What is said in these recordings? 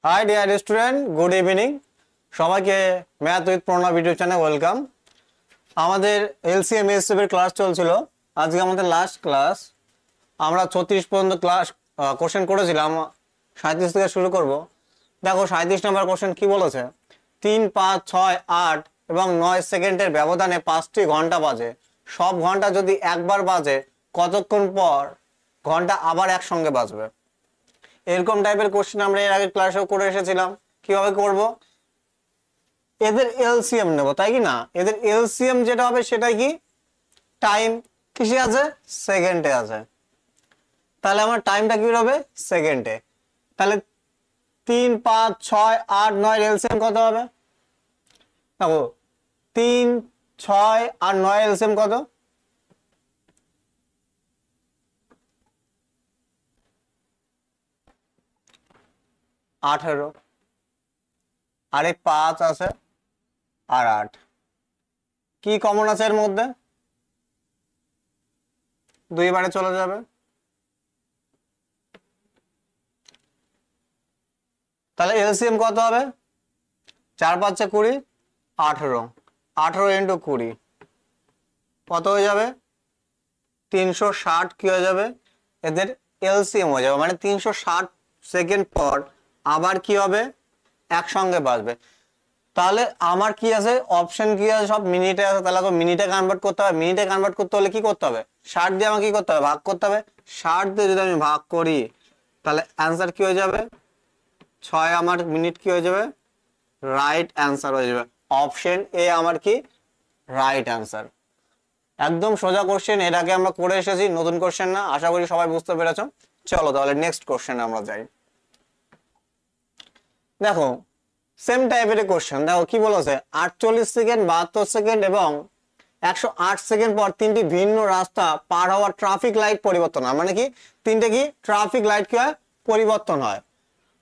High dear student, good evening. সবাইকে math with Pranab YouTube চ্যানেলে welcome. আমাদের এলসিএম এসএফ এর ক্লাস চলছিল, আজকে আমাদের লাস্ট ক্লাস। আমরা 36 পর্যন্ত ক্লাস কোশ্চেন করেছিলাম, 37 থেকে শুরু করব। দেখো 37 নম্বর কোশ্চেন কি বলেছে, 3, 5, 6, 8 এবং 9 সেকেন্ডের ব্যবধানে 5টি ঘন্টা বাজে। সব ঘন্টা যদি একবার বাজে, কতক্ষণ পর ঘন্টা আবার একসঙ্গে বাজবে? এরকম টাইপের কোশ্চেন আমরা এর আগে ক্লাসেও করে এসেছিলাম। কিভাবে করব? এদের এলসিএম নেব, তাই কি না? এদের এলসিএম যেটা হবে সেটা কি, টাইম কিসে আছে? সেকেন্ডে আছে। তাহলে আমার টাইমটা কি হবে? সেকেন্ডে। তাহলে 3, 5, 6, 8, 9 এলসিএম কত হবে? দেখো 3, 6 আর 9 এলসিএম কত? 18। আরে 5 আছে আর 8, কি কমন আছে এর মধ্যে? 2 বারে চলে যাবে। তাহলে এলসিএম কত হবে? 4, 5, 20, 18। 18 ইন্টু 20 কত হয়ে যাবে? 360। কি হয়ে যাবে? এদের এলসিএম হয়ে যাবে, মানে 360 সেকেন্ড পর আবার কি হবে? একসঙ্গে বাজবে। তাহলে আমার কি আছে? অপশন কি আছে? সব মিনিটে আছে। তাহলে মিনিটে কনভার্ট করতে হবে। মিনিটে কনভার্ট করতে হলে কি করতে হবে? 60 দিয়ে আমাকে কি করতে হবে? ভাগ করতে হবে। 60 দিয়ে যদি আমি ভাগ করি তাহলে অ্যান্সার কি হয়ে যাবে? 6। আমার মিনিট কি হয়ে যাবে? রাইট অ্যান্সার হয়ে যাবে। অপশন এ আমার কি রাইট অ্যান্সার। একদম সোজা কোশ্চেন, এর আগে আমরা করে এসেছি, নতুন কোশ্চেন না। আশা করি সবাই বুঝতে পেরেছো। চলো তাহলে নেক্সট কোশ্চেন আমরা যাই। দেখো সেম টাইপের কোশ্চেন। দেখো কি বলেছে, 48 সেকেন্ড, 72 সেকেন্ড এবং 108 সেকেন্ড পর 3টি ভিন্ন রাস্তা পার হওয়ার ট্রাফিক লাইট পরিবর্তন হয়। মানে কি, 3টে কি ট্রাফিক লাইট কি হয়? পরিবর্তন হয়।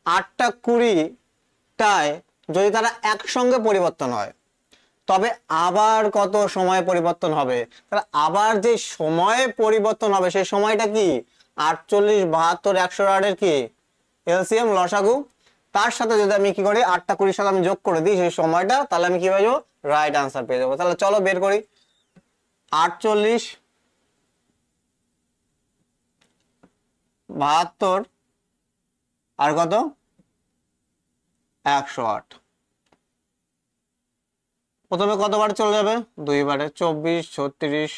8টা 20টায় যদি তারা একসঙ্গে পরিবর্তন হয়, তবে আবার কত সময় পরিবর্তন হবে? তাহলে আবার যে সময়ে পরিবর্তন হবে সেই সময়টা কি? 48, 72, 108 এর কি এলসিএম লসাগু। তার সাথে যদি আমি কি করি, 8টা 20 সাথে আমি যোগ করে দিই সেই সময়টা, তাহলে আমি কি পেয়ে যাবো? রাইট আনসার পেয়ে যাবো। তাহলে চলো বের করি। 48, 72 আর কত? 108। প্রথমে কতবার চলে যাবে? 2 বারে। 24, 36,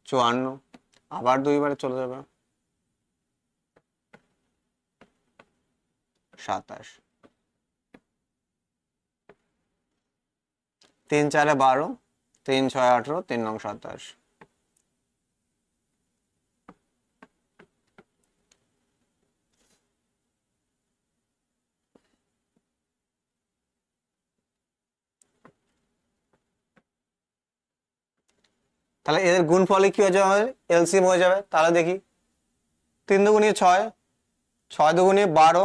54। আবার 2 বারে চলে যাবে। 27। 3, 4, 12, 3, 6, 18, 3, 9, 27। তাহলে এদের গুণফলে কি হয়ে যাবে? এলসিএম হয়ে যাবে। তাহলে দেখি, 3 দুগুণে 6, 6 দুগুণে 12,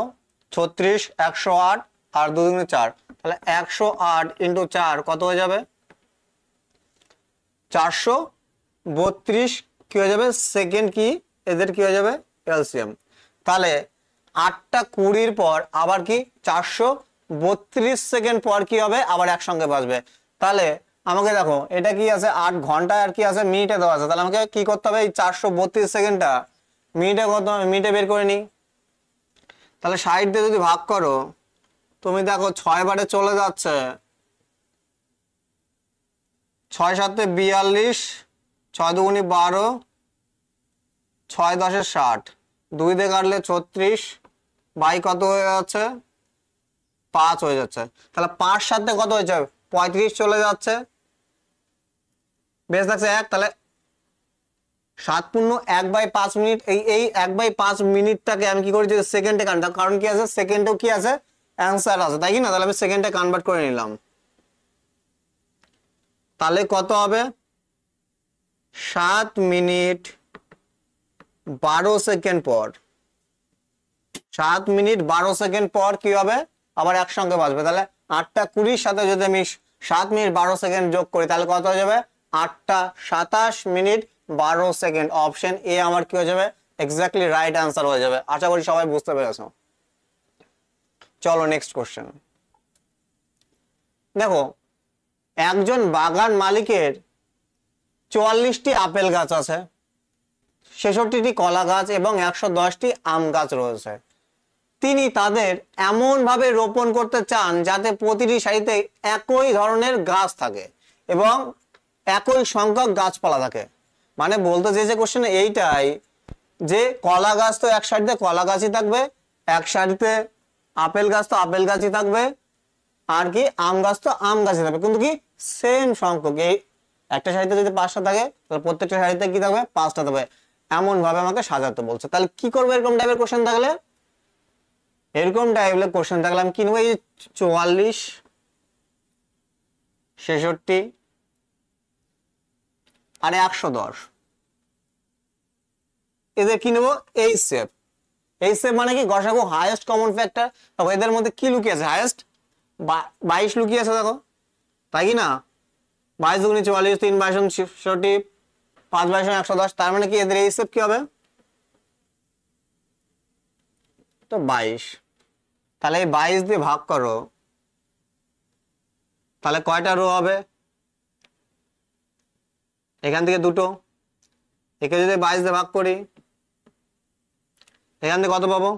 36, 108 আর 2 দুগুণে 4। তাহলে 108 ইন্টু 4 কত হয়ে যাবে? 432 কি হয়ে যাবে? সেকেন্ড কি এদের কি হয়ে যাবে? এলসিএম। তাহলে 8টা 20 পর আবার কি 432 সেকেন্ড পর কি হবে? আবার একসঙ্গে বাজবে। তাহলে আমাকে দেখো, এটা কি আছে? 8 ঘন্টায় আর কি আছে? মিনিটে দেওয়া আছে। তাহলে আমাকে কি করতে হবে? এই 432 সেকেন্ডটা মিনিটে কত? মিনিটে বের করে নিই। তাহলে 60 দিয়ে যদি ভাগ করো, তুমি দেখো 6 বারে চলে যাচ্ছে। 6 7 42, 6 দুগুণে 12, 6 10 60, 2 দিয়ে কাটলে 36, বাই কত হয়ে যাচ্ছে? 5 হয়ে যাচ্ছে। তাহলে 5 সাথে কত হয়ে যাবে? 35 চলে যাচ্ছে, বেশ থাকছে 1। তাহলে 7 পূর্ণ 1/5 মিনিট। এই 1/5 মিনিটটাকে আমি কি করি? যে সেকেন্ডে কনভার্ট, কারণ কি আছে? সেকেন্ডেও কি আছে? অ্যান্সার আছে, তাই কি না? তাহলে আমি সেকেন্ডে কনভার্ট করে নিলাম। তাহলে কত হবে? 7 মিনিট 12 সেকেন্ড পর, 7 মিনিট 12 সেকেন্ড পর কি হবে? আবার একসঙ্গে বাজবে। তাহলে 8টা 20 সাথে যদি আমি 7 মিনিট 12 সেকেন্ড যোগ করি, তাহলে কত হয়ে যাবে? 8টা 27 মিনিট 12 সেকেন্ড। অপশন এ আমার কি হয়ে যাবে? এক্স্যাক্টলি রাইট অ্যান্সার হয়ে যাবে। আশা করি সবাই বুঝতে পেরেছো। চলো নেক্সট কোশ্চেন। দেখো একজন বাগান মালিকের 44টি আপেল গাছ আছে, 66টি কলা গাছ এবং 110টি আম গাছ রয়েছে। তিনি তাদের এমন ভাবে রোপণ করতে চান যাতে প্রতিটি সারিতে একই ধরনের গাছ থাকে এবং একই সংখ্যক গাছপালা থাকে। মানে বলতে যে কোশ্চেন এইটাই যে কলা গাছ তো এক সারিতে কলা গাছই থাকবে, এক সারিতে আপেল গাছ তো আপেল গাছই থাকবে, আর কি আম গাছ তো আম গাছই থাকবে, কিন্তু কি সেম সংখ্যক। এই একটা সারিতে যদি 5টা থাকে তাহলে প্রত্যেকটা সারিতে কি থাকবে 5টা থাকবে। এমন ভাবে আমাকে সাজাতে বলছে। তাহলে কি করবো এরকম টাইপের কোশ্চেন থাকলে? এরকম টাইপের কোশ্চেন থাকলে আমি কি নেবো? এই 44, 66 আর 110 এদের কি নেবো? এই সেপ। এই সেপ মানে কি গসাগু হাইয়েস্ট কমন ফ্যাক্টর। তবে এদের মধ্যে কি লুকিয়ে আছে? হাইয়েস্ট 22 লুকিয়ে আছে, দেখো তাই কি না? 22 দুগুণে 44, 3 22 66, 5 22 110। তার মানে কি এদের এই সেপ কি হবে? তো 22। তাহলে এই 22 দিয়ে ভাগ করো, তাহলে কয়টা রো হবে? এখান থেকে দুটো। একে যদি 22 দিয়ে ভাগ করি, এখান থেকে কত পাবো?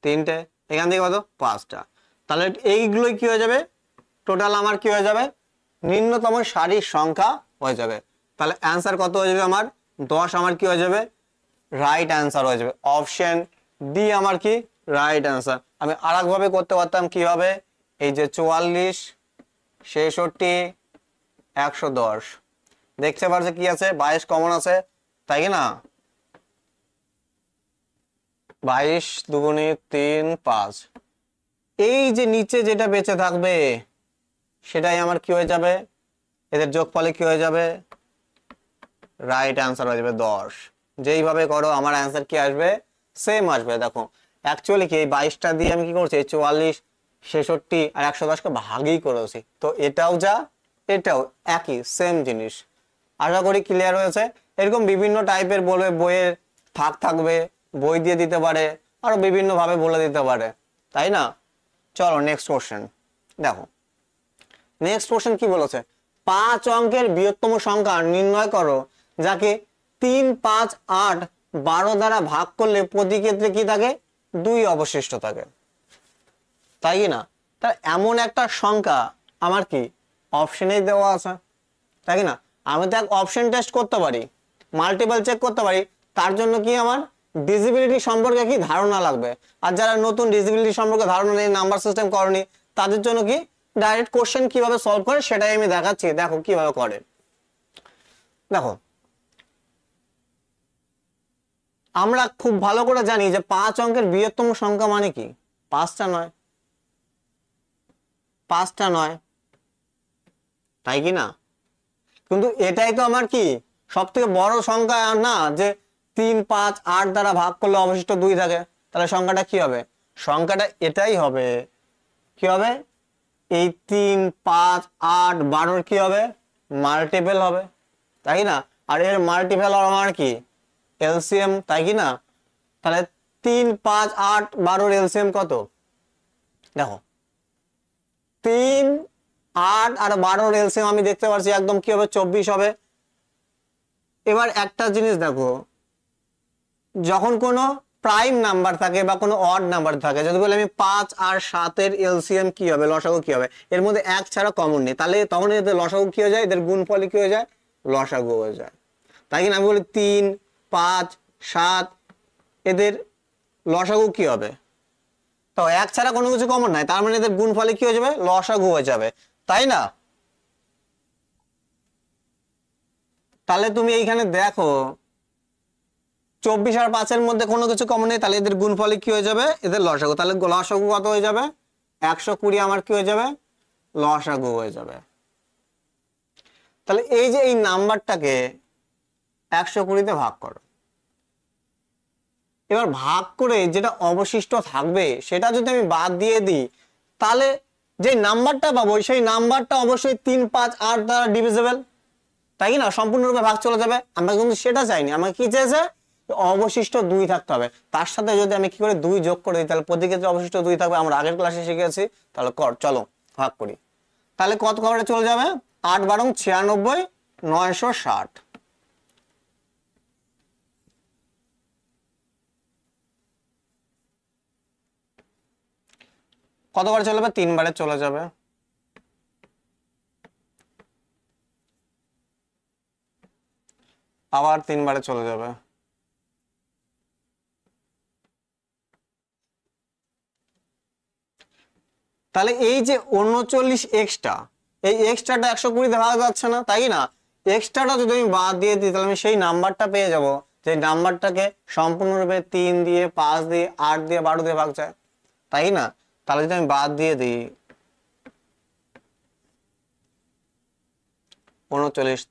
3টে। এখান থেকে কত? 5টা। তাহলে এইগুলোই কি হয়ে যাবে? টোটাল আমার কি হয়ে যাবে? নিম্নতম সারির সংখ্যা হয়ে যাবে। তাহলে অ্যান্সার কত হয়ে যাবে আমার? 10 আমার কি হয়ে যাবে? রাইট অ্যান্সার হয়ে যাবে। অপশন ডি আমার কি রাইট অ্যান্সার। আমি আরেকভাবে করতে পারতাম, কি হবে? এই যে 44, 66, 110 দেখতে পারছে কি আছে? 22 কমন আছে, তাই কি না? 22 দুগুণে 3 5। এই যে নিচে যেটা বেঁচে থাকবে সেটাই আমার কি হয়ে যাবে? এদের যোগফলে কি হয়ে যাবে? রাইট অ্যান্সার হয়ে যাবে 10। যেইভাবে করো আমার অ্যান্সার কি আসবে? সেম আসবে। দেখো অ্যাকচুয়ালি কি এই 22টা দিয়ে আমি কি করছি? 44, 66 আর 110কে ভাগই করেছি। তো এটাও যা এটাও একই সেম জিনিস। আশা করি ক্লিয়ার হয়েছে। এরকম বিভিন্ন টাইপের বলবে, বইয়ের থাকবে, বই দিয়ে দিতে পারে, আরো বিভিন্ন ভাবে বলে দিতে পারে, তাই না? চলো নেক্সট কোশ্চেন। দেখো নেক্সট কোশ্চেন কি বলেছে? 5 অঙ্কের বৃহত্তম সংখ্যা নির্ণয় করো যাকে 3 5 8 12 দ্বারা ভাগ করলে প্রতি ক্ষেত্রে কি থাকে? 2 অবশিষ্ট থাকে, তাই কি না? তা এমন একটা সংখ্যা আমার কি অপশনেই দেওয়া আছে, তাই কি না? আমি তো এক অপশন টেস্ট করতে পারি, মাল্টিপল চেক করতে পারি। তার জন্য কি আমার ডিজিবিলিটি সম্পর্কে কি ধারণা লাগবে। আর যারা নতুন ডিজিবিলিটি সম্পর্কে ধারণা নেই, নাম্বার সিস্টেম করনি, তাদের জন্য কি ডাইরেক্ট কোশ্চেন কিভাবে সলভ করে সেটাই আমি দেখাচ্ছি। দেখো কিভাবে করে। দেখো আমরা খুব ভালো করে জানি যে 5 অঙ্কের বৃহত্তম সংখ্যা মানে কি? 5টা নয়, 5টা নয়, তাই কি না? কিন্তু এটাই তো আমার কি সব থেকে বড় সংখ্যা না, যে 3 5 8 দ্বারা ভাগ করলে অবশিষ্ট 2 থাকে। তাহলে সংখ্যাটা কি হবে? সংখ্যাটা এটাই হবে। কি হবে? এই 3 5 8 12 কি হবে? মাল্টিপল হবে, তাই না? আর এর মাল্টিপল আমার কি এলসিএম, তাই কি না? তাহলে 3 5 8 12 এলসিএম কত? দেখো 3 8 আর 12 এলসিএম আমি দেখতে পাচ্ছি একদম কি হবে? 24 হবে। এবার একটা জিনিস দেখো, যখন কোনো প্রাইম নাম্বার থাকে বা কোনো অড নাম্বার থাকে, যদি বলে আমি 5 আর 7 এর এলসিএম কি হবে, লসাগু কি হবে, এর মধ্যে 1 ছাড়া কমন নেই, তাহলে তখন এদের লসাগু কি হয়ে যায়? এদের গুণফলে কি হয়ে যায়? লসাগু হয়ে যায়, তাই কি না? আমি বলি 3 5 7 এদের লসাগু কি হবে? তো 1 ছাড়া কোনো কিছু কমন নাই, তার মানে এদের গুণফলে কি হয়ে যাবে? লসাগু হয়ে যাবে, তাই না? তাহলে তুমি এইখানে দেখো 24 আর 5 এর মধ্যে কোনো কিছু কমন নেই, তাহলে এদের গুণফলে কি হয়ে যাবে? এদের লসাগু। তাহলে লসাগু কত হয়ে যাবে? 120 আমার কি হয়ে যাবে? লসাগু হয়ে যাবে। তাহলে এই যে এই নাম্বারটাকে 120 তে ভাগ করো। এবার ভাগ করে যেটা অবশিষ্ট থাকবে সেটা যদি আমি বাদ দিয়ে দিই, তাহলে যে নাম্বারটা পাবো সেই নাম্বারটা অবশ্যই 3 5 8 দ্বারা ডিভিজিবল, তাই না? সম্পূর্ণরূপে ভাগ চলে যাবে। আমরা কিন্তু সেটা চাইনি, আমাকে কি চেয়েছে? অবশিষ্ট 2 থাকতে হবে। তার সাথে যদি আমি কি করে 2 যোগ করে দিই তাহলে প্রতি ক্ষেত্রে অবশিষ্ট 2 থাকবে, আমরা আগের ক্লাসে শিখেছি। তাহলে চলো ভাগ করি। তাহলে কত করে চলে যাবে, 8 12 96 960। কতবার চলে যাবে, 3 বারে চলে যাবে। আবার 3 বারে চলে যাবে। তাহলে এই যে 39 এক্সট্রা, এই এক্সট্রাটা 120 ভাগ যাচ্ছে না, তাই না? এক্সট্রাটা যদি আমি বাদ দিয়ে দিই তাহলে আমি সেই নাম্বারটা পেয়ে যাব, যে নাম্বারটাকে সম্পূর্ণরূপে 3 দিয়ে 5 দিয়ে 8 দিয়ে 12 দিয়ে ভাগ যায়, তাই না? তাহলে যদি আমি বাদ দিয়ে দিই 39,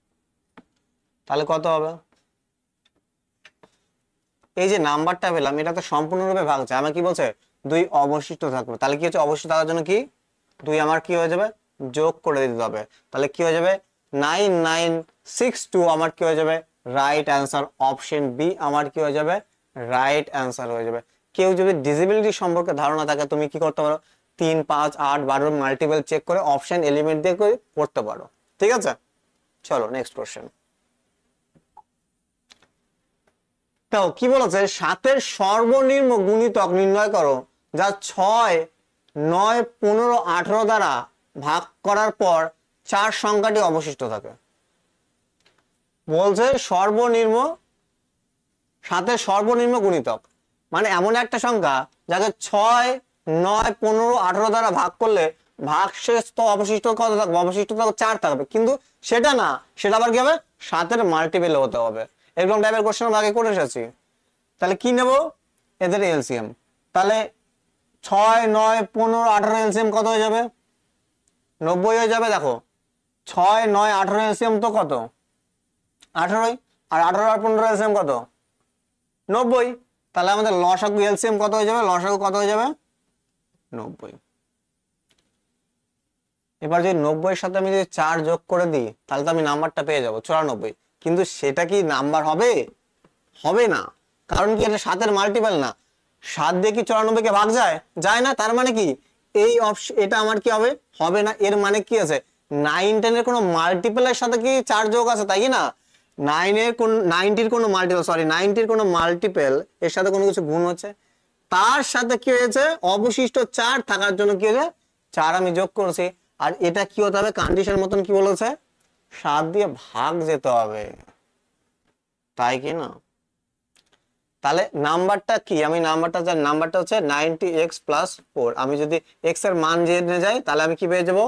তাহলে কত হবে? এই যে নাম্বারটা পেলাম এটা তো সম্পূর্ণরূপে ভাগ যায়, আমার কি বলছে 2 অবশিষ্ট থাকবে। তাহলে কি হচ্ছে, অবশিষ্ট থাকার জন্য কি 2 আমার কি হয়ে যাবে, যোগ করে দিতে হবে। তাহলে কি হয়ে যাবে, 9962 আমার কি হয়ে যাবে, রাইট অ্যান্সার। অপশন বি আমার কি হয়ে যাবে, রাইট অ্যান্সার হয়ে যাবে। কেউ যদি ডিসেবিলিটি সম্পর্কে ধারণা থাকে তুমি কি করতে পারো, 3 5 8 12 মাল্টিপল চেক করে অপশন এলিমেন্ট দিয়ে করতে পারো। ঠিক আছে, চলো নেক্সট কোশ্চেন। তো কি বলেছে, 7-এর সর্বনিম্ন গুণিতক নির্ণয় করো যা 6 9 15 18 দ্বারা ভাগ করার পর 4 সংখ্যাটি অবশিষ্ট থাকে। বলছে সর্বনিম্ন, 7-এর সর্বনিম্ন গুণিতক মানে এমন একটা সংখ্যা যাকে 6 9 15 18 দ্বারা ভাগ করলে ভাগশেষ তো অবশিষ্ট কত থাকবে, অবশিষ্ট তো 4 থাকবে, কিন্তু সেটা না, সেটা আবার কি হবে, 7-এর মাল্টিপল হতে হবে। এরকম টাইপের কোশ্চেন আমরা আগে করে এসেছি। তাহলে কি নেব, এদের এলসিএম। তাহলে 6 9 15 18 এলসিএম কত হয়ে যাবে, 90 হয়ে যাবে। দেখো 6 9 18 এলসিএম তো কত, 18, আর 18 আর 15 এলসিএম কত, 90। তাহলে আমাদের লসাগু এলসিএম কত হয়ে যাবে, লসাগু কত হয়ে যাবে, 90। এবার যদি 90 এর সাথে আমি যদি 4 যোগ করে দিই তাহলে তো আমি নাম্বারটা পেয়ে যাব 94, কিন্তু সেটা কি নাম্বার হবে, হবে না। কারণ কি, এটা 7-এর মাল্টিপল না। 7 দিয়ে কি 94 কে ভাগ যায়, যায় না। তার মানে কি এই অপশন, এটা আমার কি হবে, হবে না। এর মানে কি আছে, 9 10 এর কোনো মাল্টিপলের সাথে কি 4 যোগ আছে, তাই না? 90-র কোনো মাল্টিপল, সরি 90-র কোনো মাল্টিপল এর সাথে কোনো কিছু গুণ হচ্ছে, তার সাথে কি হয়েছে, অবশিষ্ট 4 থাকার জন্য কি হয়েছে, 4 আমি যোগ করেছি। আর এটা কি হতে হবে, কন্ডিশন মতন কি বলেছে, 7 দিয়ে ভাগ যেতে হবে, তাই কি না? তাহলে নাম্বারটা কি, আমি নাম্বারটা জানি, নাম্বারটা হচ্ছে 90x + 4। আমি যদি x এর মান জেনে যাই তাহলে আমি কি পেয়ে যাব,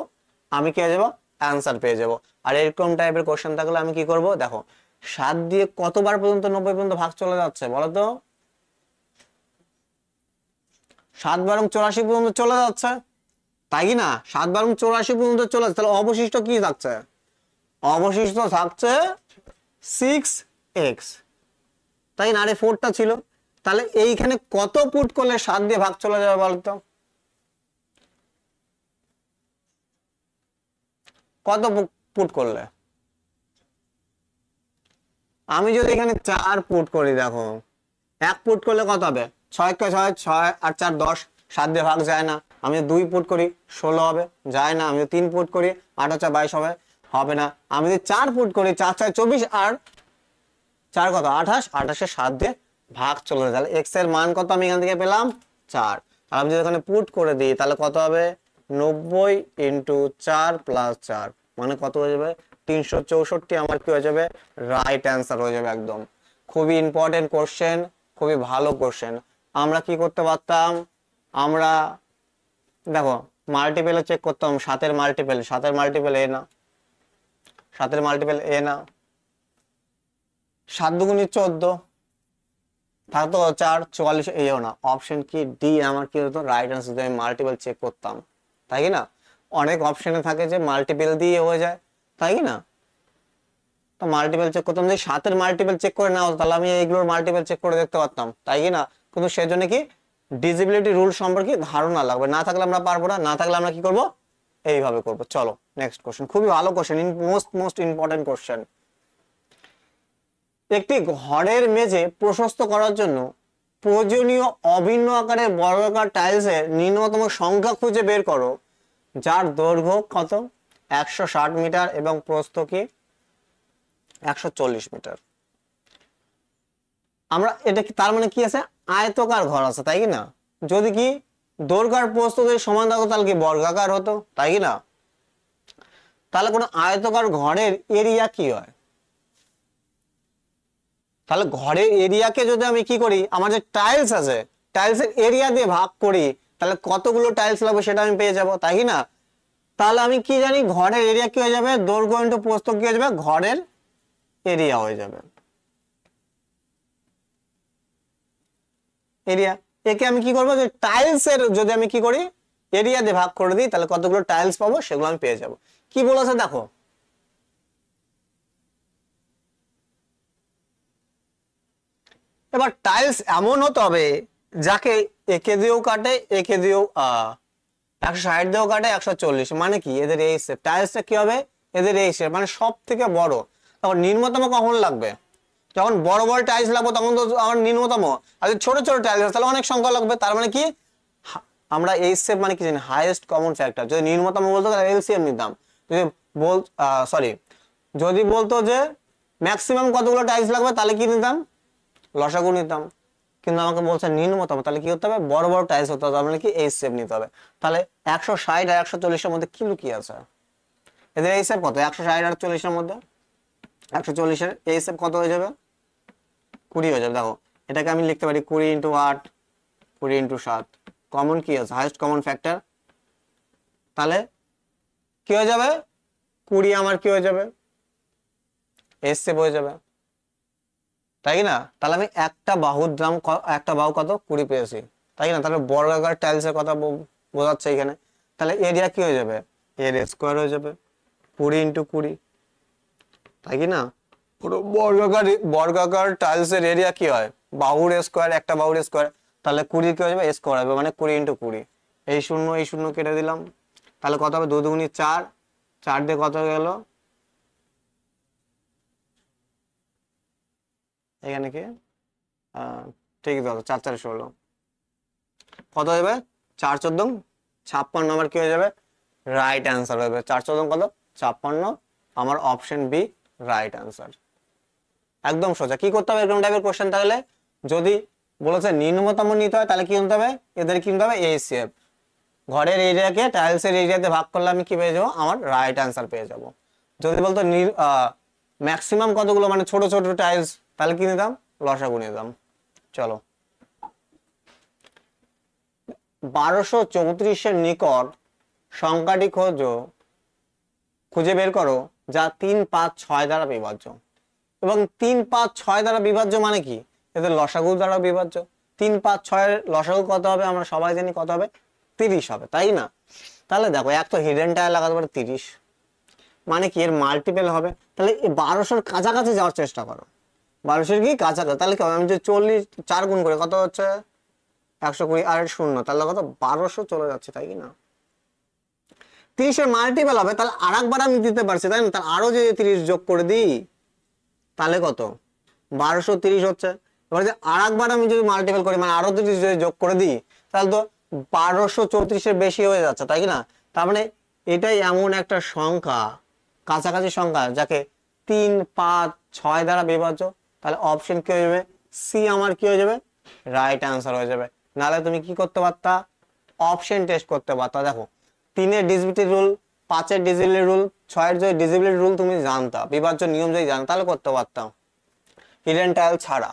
আমি কি পেয়ে যাব, অ্যানসার পেয়ে যাব। আর এরকম টাইপের কোশ্চেন থাকলে আমি কি করব, দেখো 7 দিয়ে কতবার পর্যন্ত 90 পর্যন্ত ভাগ চলে যাচ্ছে বলো তো, 7 12 84 পর্যন্ত চলে যাচ্ছে, তাই কি না? 7 12 84 পর্যন্ত চলে যাচ্ছে, তাহলে অবশিষ্ট কি থাকছে, অবশিষ্ট থাকছে 6x, তাই না? আরে 4টা ছিল, তাহলে এইখানে কত পুট করলে 7 দিয়ে ভাগ চলে যাবে বলতো, কত পুট করলে? আমি যদি এখানে 4 পুট করি, দেখো 1 পুট করলে কত হবে, 6 কে 6 6 আর 4 10, 7 দিয়ে ভাগ যায় না। আমি 2 পুট করি 16 হবে, যায় না। আমি 3 পুট করি 8 4 22 হবে, হবে না। আমি যদি 4 পুট করি 4 4 24 আর 4 কত 28, 28 7 দিয়ে ভাগ চলে যায়। তাহলে x এর মান কত আমি এখান থেকে পেলাম 4। আর আমি যদি এখানে পুট করে দিই তাহলে কত হবে, 90 × 4 + 4 মানে কত হয়ে যাবে, 364 আমার কি হয়ে যাবে, রাইট অ্যান্সার হয়ে যাবে একদম। খুবই ইম্পর্টেন্ট কোশ্চেন, খুবই ভালো কোশ্চেন। আমরা কি করতে পারতাম, আমরা দেখো মাল্টিপেলে চেক করতাম, 7-এর মাল্টিপেল, 7-এর মাল্টিপেল এ না, 7-এর মাল্টিপেল এ না, 7 2 14 থাকতো 4 44, এইও না। অপশন কি ডি আমার কি হতো, রাইট অ্যান্সার। যদি আমি মাল্টিপল চেক করতাম, তাই কি না? অনেক অপশনে থাকে যে মাল্টিপল দিয়ে হয়ে যায়, তাই কি না? তো মাল্টিপল চেক করতাম, যদি 7-এর মাল্টিপল চেক করে না হতো তাহলে আমি এইগুলোর মাল্টিপল চেক করে দেখতে পারতাম, তাই কি না? কিন্তু সেজন্য কি ডিজিবিলিটি রুল সম্পর্কে ধারণা লাগবে, না থাকলে আমরা পারবো না। না থাকলে আমরা কি করব, এইভাবে করব। চলো নেক্সট কোশ্চেন, খুবই ভালো কোশ্চেন, মোস্ট ইম্পর্টেন্ট কোশ্চেন। একটি ঘরের মেঝে প্রশস্ত করার জন্য প্রয়োজনীয় অভিন্ন আকারের বর্গাকার টাইলসের নিম্নতম সংখ্যা খুঁজে বের করো যার দৈর্ঘ্য কত 160 মিটার এবং প্রস্থ কি 140 মিটার। আমরা এটা কি তার মানে কি আছে, আয়তকার ঘর আছে তাই কি না, যদি কি দৈর্ঘ্য আর প্রস্থ যদি সমান থাকতো তাহলে কি বর্গাকার হতো তাই কি না। তাহলে কোন আয়তকার ঘরের এরিয়া কি হয়, তাহলে ঘরের এরিয়াকে যদি আমি কি করি, আমার যে টাইলস আছে টাইলসের এরিয়া দিয়ে ভাগ করি তাহলে কতগুলো টাইলস লাগবে সেটা আমি পেয়ে যাব তাই কি না। তাহলে আমি কি জানি ঘরের এরিয়া কি হয়ে যাবে, দৈর্ঘ্য ইনটু প্রস্থ কি হয়ে যাবে, ঘরের এরিয়া হয়ে যাবে। এরিয়া একে আমি কি করবো, যে টাইলসের যদি আমি কি করি এরিয়া দিয়ে ভাগ করে দিই তাহলে কতগুলো টাইলস পাবো সেগুলো আমি পেয়ে যাব। কি বলেছে দেখো, এবার টাইলস এমন হতে হবে যাকে একে দিয়েও কাটে একে দিয়েও 160 দিয়েও কাটে 140, মানে কি এদের এই শেপ, টাইলসটা কি হবে এদের এই শেপ, মানে সব থেকে বড়। তখন নিম্নতম কখন লাগবে, যখন বড় বড় টাইলস লাগবে তখন তো আমার নিম্নতম, আর ছোট ছোট টাইলস তাহলে অনেক সংখ্যা লাগবে। তার মানে কি আমরা এই শেপ মানে কি জানি হাইয়েস্ট কমন ফ্যাক্টর, যদি নিম্নতম বলতো তাহলে এলসিএম নিতাম, যদি বল সরি যদি বলতো যে ম্যাক্সিমাম কতগুলো টাইলস লাগবে তাহলে কি নিতাম লসাগু নিতাম, কিন্তু আমাকে বলছে নিম্নতম, তাহলে কি করতে হবে বড় বড় টাইলস হতে হবে, মানে কি এই শেপ নিতে হবে। তাহলে 160 আর 140 এর মধ্যে কি লুকিয়ে আছে, এদের এই শেপ কত 160 আর 40 এর মধ্যে, 140 এর এই শেপ কত হয়ে যাবে 20 হয়ে যাবে। দেখো এটাকে আমি লিখতে পারি 20 ইন্টু 8 20 ইন্টু 7, কমন কি আছে হাইয়েস্ট কমন ফ্যাক্টর, তাহলে কি হয়ে যাবে 20 আমার কি হয়ে যাবে এস শেপ হয়ে যাবে তাই না। তাহলে আমি একটা বাহুর দাম একটা বাহু কত 20 পেয়েছি তাই না। তাহলে বর্গাকার টাইলসের কথা বোঝাচ্ছে এখানে, তাহলে এরিয়া কি হয়ে যাবে এর স্কোয়ার হয়ে যাবে 20 ইন্টু 20 তাই কি না। পুরো বর্গাকার টাইলসের এরিয়া কি হয় বাহুর স্কোয়ার, একটা বাহুর স্কোয়ার, তাহলে 20 কি হয়ে যাবে স্কোয়ার হবে, মানে 20 ইন্টু 20, এই শূন্য কেটে দিলাম, তাহলে কত হবে 2 দুগুণী 4, 4 দিয়ে কত হয়ে গেল এখানে কি ঠিক আছে 4 4 16 কত হয়ে যাবে 4 14 56, আমার কি হয়ে যাবে রাইট অ্যান্সার হবে 4 14 কত 56, আমার অপশন বি রাইট অ্যান্সার। একদম সোজা। কি করতে হবে এরকম টাইপের কোশ্চেন থাকলে, যদি বলেছে নিম্নতম নিতে হয় তাহলে কি নিতে হবে, এদের কি নিতে হবে এই শেপ, ঘরের এরিয়াকে টাইলসের এরিয়াতে ভাগ করলে আমি কি পেয়ে যাবো আমার রাইট অ্যান্সার পেয়ে যাব। যদি বলতো ম্যাক্সিমাম কতগুলো মানে ছোট ছোট টাইলস তাহলে কি নিতাম লসাগু নিতাম। চলো 1234 এর নিকট সংখ্যাটি খুঁজে বের করো যা 3 5 6 দ্বারা বিভাজ্য, এবং 3 5 6 দ্বারা বিভাজ্য মানে কি এদের লসাগু দ্বারা বিভাজ্য। 3 5 6 এর লসাগু কত হবে আমরা সবাই জানি কত হবে 30 হবে তাই না। তাহলে দেখো এক তো হিডেন টাইল লাগাতে পারে 30, মানে কি এর মাল্টিপল হবে, তাহলে 1200-র কাছাকাছি যাওয়ার চেষ্টা করো, 1200-এর কি কাছাকাছি, তাহলে কি হবে আমি যদি 40 4 গুণ করে কত হচ্ছে 120 আর 0 তাহলে কত 1200 চলে যাচ্ছে তাই কি না। 30-এর মাল্টিপল হবে তাহলে আরেকবার আমি দিতে পারছি তাই না, তাহলে আরো যদি 30 যোগ করে দিই তাহলে কত 1230 হচ্ছে। এবার যদি আরেকবার আমি যদি মাল্টিপল করি মানে আরো 30 যদি যোগ করে দিই তাহলে তো 1234-এর বেশি হয়ে যাচ্ছে তাই কি না। তার মানে এটাই এমন একটা সংখ্যা কাছাকাছি সংখ্যা যাকে 3 5 6 দ্বারা বিভাজ্য, তাহলে অপশন কি হয়ে যাবে সি আমার কি হয়ে যাবে রাইট অ্যান্সার হয়ে যাবে। নাহলে তুমি কি করতে পারতা অপশন টেস্ট করতে পারতা। দেখো 3-এর ডিভিজিবিলিটি রুল, 5-এর ডিভিজিবিলিটি রুল, 6-এর যদি ডিভিজিবিলিটি রুল তুমি জানতা, বিভাজ্য নিয়ম যদি জানতা তাহলে করতে পারতাম। হিডেন টাইল ছাড়া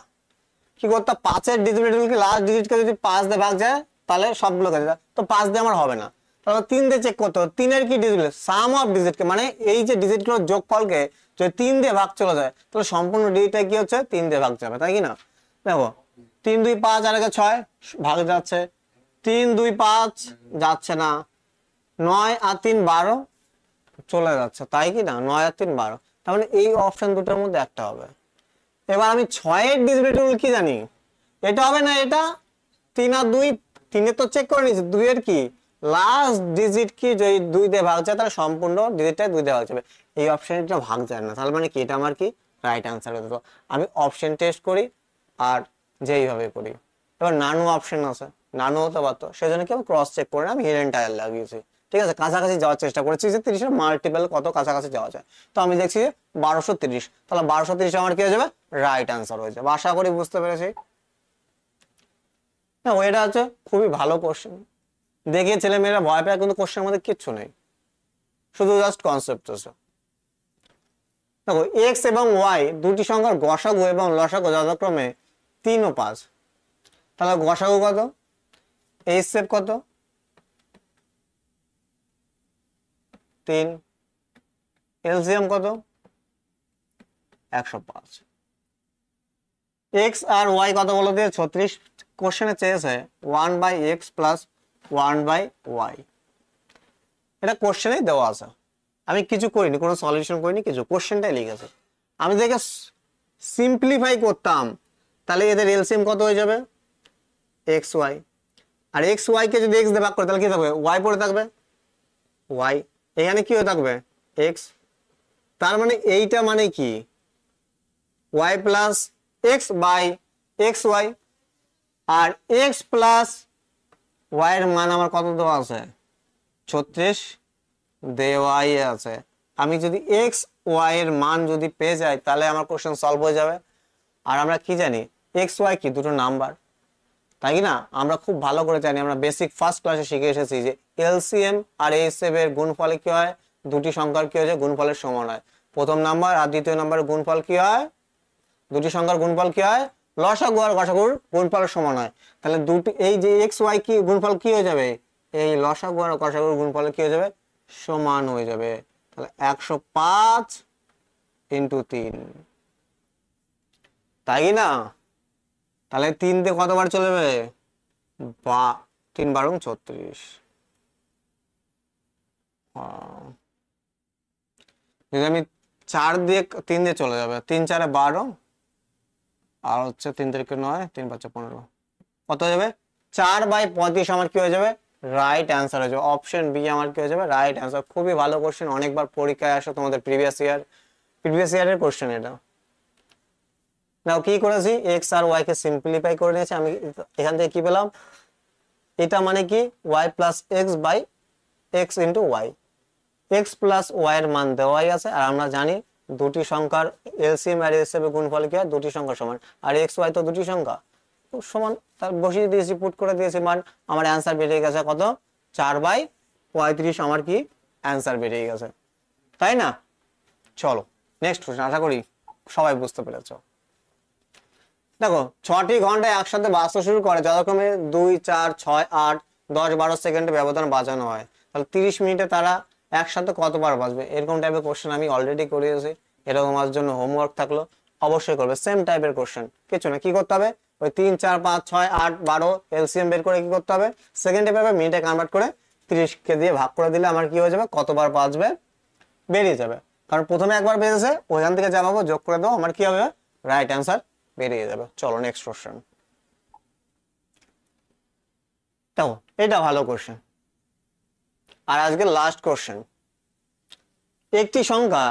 কি করতাম 5-এর ডিভিজিবিলিটি রুল কি লাস্ট ডিজিটকে যদি 5 দিয়ে ভাগ যায় তাহলে সবগুলো কেটে যায়, তো 5 দিয়ে আমার হবে না, তাহলে 3 দিয়ে চেক করতে হবে 3-এর কি ডিজিট সাম অফ ডিজিটকে, মানে এই যে ডিজিটগুলোর যোগফলকে যদি 3 দিয়ে ভাগ চলে যায় তাহলে সম্পূর্ণ ডিজিটটা কি হচ্ছে 3 দিয়ে ভাগ যাবে তাই কি না। দেখো 3 2 5 আর 6 ভাগ যাচ্ছে, 3 2 5 যাচ্ছে না, 9 আর 3 12 চলে যাচ্ছে তাই কি না, 9 আর 3 12, তার মানে এই অপশন দুটোর মধ্যে একটা হবে। এবার আমি 6-এর ডিজিট রুল কি জানি, এটা হবে না এটা 3 আর 2, 3-এর তো চেক করে নিয়েছি, 2-এর কি লাস্ট ডিজিট কি যদি 2 দিয়ে ভাগ যায় তাহলে সম্পূর্ণ ডিজিটটা 2 দিয়ে ভাগ যাবে, এই অপশনটা ভাগ যায় না, তাহলে মানে কি এটা আমার কি রাইট অ্যান্সার হতো। তো আমি অপশন টেস্ট করি আর যেইভাবে করি। এবার নানো অপশন আছে, নানো হতে পারতো, সেজন্য কি আমি ক্রস চেক করে আমি হিডেন টায়ার লাগিয়েছি। ঠিক আছে, কাছাকাছি যাওয়ার চেষ্টা করেছি যে 30-এর মাল্টিপল কত কাছাকাছি যাওয়া যায়। তো আমি দেখছি যে 1230, তাহলে 1230 আমার কি হয়ে যাবে, রাইট অ্যান্সার হয়ে যাবে। আশা করি বুঝতে পেরেছি। না এটা হচ্ছে খুবই ভালো কোশ্চেন, দেখে ছেলে মেয়েরা ভয় পায়, কিন্তু কোশ্চেনের মধ্যে কিচ্ছু নেই, শুধু জাস্ট কনসেপ্ট আছে। দেখো এক্স এবং ওয়াই দুটি সংখ্যার গসাগু এবং লসাগু যথাক্রমে 3 ও 5, তাহলে গসাগু কত, এইচ কত 3, এলসিএম কত 105। এক্স আর ওয়াই কত বলো দিয়ে 36, কোশ্চেনে চেয়েছে 1/x প্লাস 1/y, এটা কোশ্চেনেই দেওয়া আছে, আমি কিছু করিনি, কোনো সলিউশন করিনি, কিছু কোশ্চেনটাই লিখেছে। আমি দেখে সিম্পলিফাই করতাম, তাহলে এদের এলসিএম কত হয়ে যাবে এক্স ওয়াই, আর এক্স ওয়াই কে যদি এক্স দিয়ে ভাগ করে তাহলে কি থাকবে, ওয়াই পড়ে থাকবে, ওয়াই এখানে কি হয়ে থাকবে এক্স, তার মানে এইটা মানে কি Y plus X by X Y, আর এক্স প্লাস ওয়াই এর মান আমার কত দেওয়া আছে 36 দেওয়াই আছে। আমি যদি এক্স ওয়াই এর মান যদি পেয়ে যাই তাহলে আমার কোশ্চেন সলভ হয়ে যাবে। আর আমরা কি জানি এক্স ওয়াই কি দুটো নাম্বার, তাই না? আমরা খুব ভালো করে জানি, আমরা বেসিক ফার্স্ট ক্লাসে শিখে এসেছি যে এলসিএম আর এইচএফ এর গুণফলে কি হয়, দুটি সংখ্যার কি হয় গুণফলের সমান হয়। প্রথম নাম্বার আর দ্বিতীয় নাম্বারের গুণফল কি হয়, দুটি সংখ্যার গুণফল কি হয়, লসাগু আর গসাগুর গুণফলের সমান হয়। তাহলে দুটি এই যে এক্স ওয়াই কি গুণফল কি হয়ে যাবে, এই লসাগু আর গসাগুর গুণফল কি হয়ে যাবে, সমান হয়ে যাবে। তাহলে 105 × 3, তাই না? তাহলে 3 দিয়ে কতবার চলে যাবে, 3 × 12 = 36। যদি আমি 4 দিয়ে 3 দিয়ে চলে যাবে, 3 × 4 = 12, আর হচ্ছে 3 × 3 = 9, 3 × 5 = 15, কত হয়ে যাবে 4/35 আমার কি হয়ে যাবে, রাইট অ্যান্সার হয়ে যাবে। অপশন বি আমার কি হয়ে যাবে, রাইট অ্যান্সার। খুবই ভালো কোশ্চেন, অনেকবার পরীক্ষায় আসে তোমাদের প্রিভিয়াস ইয়ারের কোশ্চেন এটা। নাও কি করেছি, এক্স আর ওয়াই কে সিম্পলিফাই করে নিয়েছি আমি। এখান থেকে কি পেলাম, এটা মানে কি Y plus X by X into Y, X plus Y এর মান দেওয়াই আছে। আর আমরা জানি দুটি সংখ্যার এলসিএম আর এইচএফ এর গুণফল কি হয়, দুটি সংখ্যা সমান, আর এক্স ওয়াই তো দুটি সংখ্যা সমান, তার বসিয়ে দিয়েছি, পুট করে দিয়েছি মান, আমার অ্যান্সার বেরিয়ে গেছে কত 4/35 আমার কি অ্যান্সার বেরিয়ে গেছে, তাই না? চলো নেক্সট কোশ্চেন, আশা করি সবাই বুঝতে পেরেছো। দেখো 6টি ঘন্টা একসাথে বাজতে শুরু করে যথাক্রমে 2, 4, 6, 8, 10, 12 সেকেন্ডে ব্যবধান বাজানো হয়, তাহলে 30 মিনিটে তারা একসাথে কতবার বাজবে? এরকম টাইপের কোশ্চেন আমি অলরেডি করিয়েছি, এটা তোমার জন্য হোমওয়ার্ক থাকলো, অবশ্যই করবে। সেম টাইপের কোশ্চেন, কিছু না, কি করতে হবে, ওই 3, 4, 5, 6, 8, 12 এলসিএম বের করে কি করতে হবে, সেকেন্ডে পাবে, মিনিটে কনভার্ট করে 30 কে দিয়ে ভাগ করে দিলে আমার কি হয়ে যাবে, কতবার বাজবে বেরিয়ে যাবে। কারণ প্রথমে একবার বেজেছে, ওইখান থেকে যা পাবো যোগ করে দেবো, আমার কি হবে, রাইট অ্যান্সার বেরিয়ে যাবে। চলো নেক্সট কোশ্চেন। দেখো এটা ভালো কোশ্চেন, আর আজকে লাস্ট কোশ্চেন। একটি সংখ্যা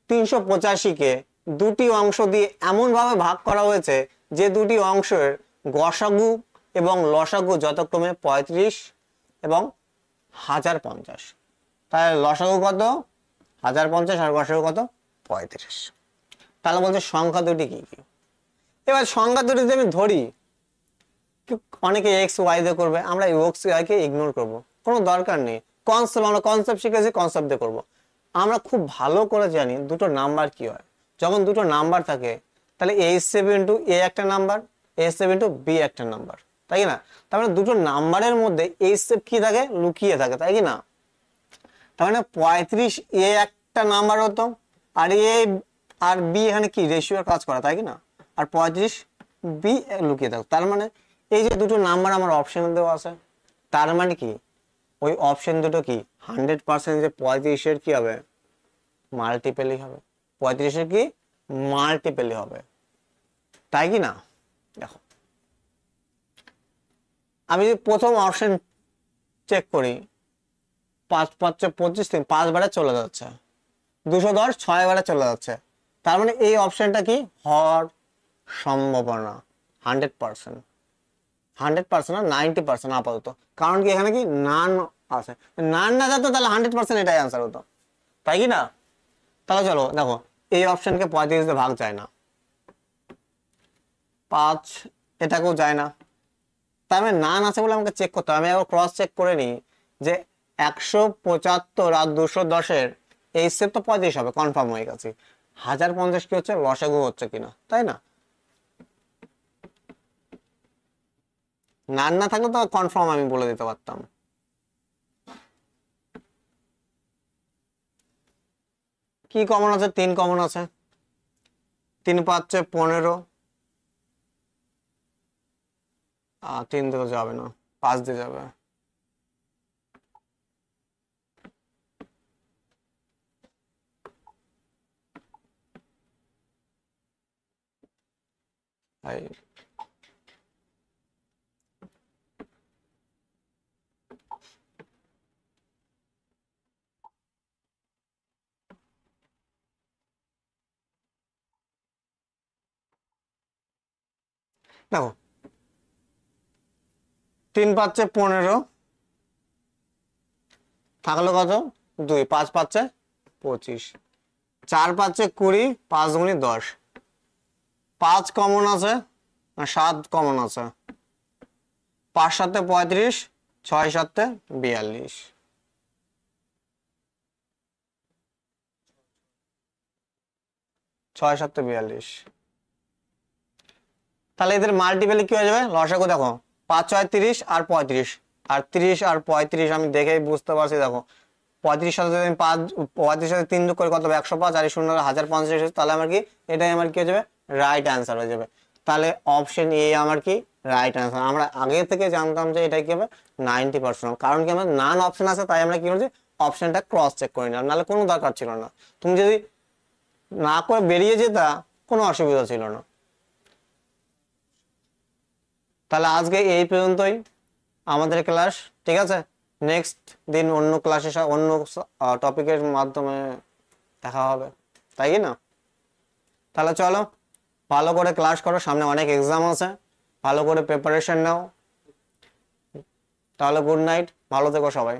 385 কে দুটি অংশ দিয়ে এমন ভাবে ভাগ করা হয়েছে যে দুটি অংশের গসাগু এবং লসাগু যথাক্রমে 35 এবং 1050। তাহলে লসাগু কত 1050 আর গসাগু কত 35। তাহলে বলছে সংখ্যা দুটি কি কি। এবার সংখ্যা দুটি যদি আমি ধরি, অনেকে এক্স ওয়াই দিয়ে করবে, আমরা এক্স ওয়াই কে ইগনোর করবো, কোনো দরকার নেই। কনসেপ্ট, আমরা কনসেপ্ট শিখেছি, কনসেপ্ট দিয়ে করবো। আমরা খুব ভালো করে জানি দুটো নাম্বার কি হয়। যখন দুটো নাম্বার থাকে তাহলে a7 × a একটা নাম্বার, a7 × b একটা নাম্বার, তাই না? তার মানে দুটো নাম্বারের মধ্যে a7 কি থাকে, লুকিয়ে থাকে, তাই কি না? তার মানে 35 a একটা নাম্বার হতো, আর a আর b এখানে কি রেশিওর কাজ করা, তাই কি না? আর 35 b লুকিয়ে থাকে। তার মানে এই যে দুটো নাম্বার আমার অপশনে দেওয়া আছে, তার মানে কি ওই অপশন দুটো কি 100% যে 35 এর কি হবে, মাল্টিপলই হবে, 35 এর কি মাল্টিপলই হবে, তাই কি না? দেখো আমি যদি প্রথম অপশন চেক করি, 5 × 5 = 25, 5 বারে চলে যাচ্ছে, 210 6 বারে চলে যাচ্ছে, তার মানে এই অপশনটা কি হওয়ার সম্ভাবনা 100%, 100% না 90% আপাতত। কারণ কি এখানে কি নান আছে, নান না থাকতো তাহলে 100% এটাই আনসার হতো, তাই কি না? তাহলে চলো দেখো এই অপশনকে 35 দিয়ে ভাগ যায় না, 5 এটাকেও যায় না, তার মানে নান আছে বলে আমাকে চেক করতে হবে। আমি আবার ক্রস চেক করে নিই যে 175 আর 210 এই সেট তো 35 হবে, কনফার্ম হয়ে গেছে। 1050 কি হচ্ছে লসাগু হচ্ছে কিনা, তাই না? নান না থাকলে তো কনফার্ম আমি বলে দিতে পারতাম। কি কমন আছে? 3 কমন আছে, 3 পাচ্ছে 15, 3 দিয়ে যাবে না, 5 দিয়ে যাবে। দেখো 3 পাচ্ছে 15, থাকলো কত 2, 5 পাচ্ছে 25, 4 পাচ্ছে 20, 5 গুণি 10, 5 কমন আছে, 7 কমন আছে, 5 7 35, 6 7 42, 6 7 42। তাহলে এদের মাল্টিপল কি হয়ে যাবে? লসাগু দেখো 5 6 30 আর 35, আর 30 আর 35 আমি দেখেই বুঝতে পারছি। দেখো 35 সাথে যদি আমি 5, 35 সাথে 3 যোগ করে কত হবে 105, আর 0 1050, তাহলে আমার কি এটাই আমার কি হয়ে যাবে রাইট অ্যান্সার হয়ে যাবে। তাহলে অপশন এ আমার কি রাইট অ্যান্সার। আমরা আগে থেকে জানতাম যে এটা কি হবে 90%, কারণ কি আমার নান অপশন আছে, তাই আমরা কি করছি অপশনটা ক্রস চেক করে নিলাম, নাহলে কোনো দরকার ছিল না। তুমি যদি না করে বেরিয়ে যেতা কোনো অসুবিধা ছিল না। তাহলে আজকে এই পর্যন্তই আমাদের ক্লাস, ঠিক আছে? নেক্সট দিন অন্য ক্লাসের সাথে অন্য টপিকের মাধ্যমে দেখা হবে, তাই কি না? তাহলে চলো ভালো করে ক্লাস করো, সামনে অনেক এক্সাম আছে, ভালো করে প্রিপারেশন নাও। তাহলে গুড নাইট, ভালো থেকো সবাই।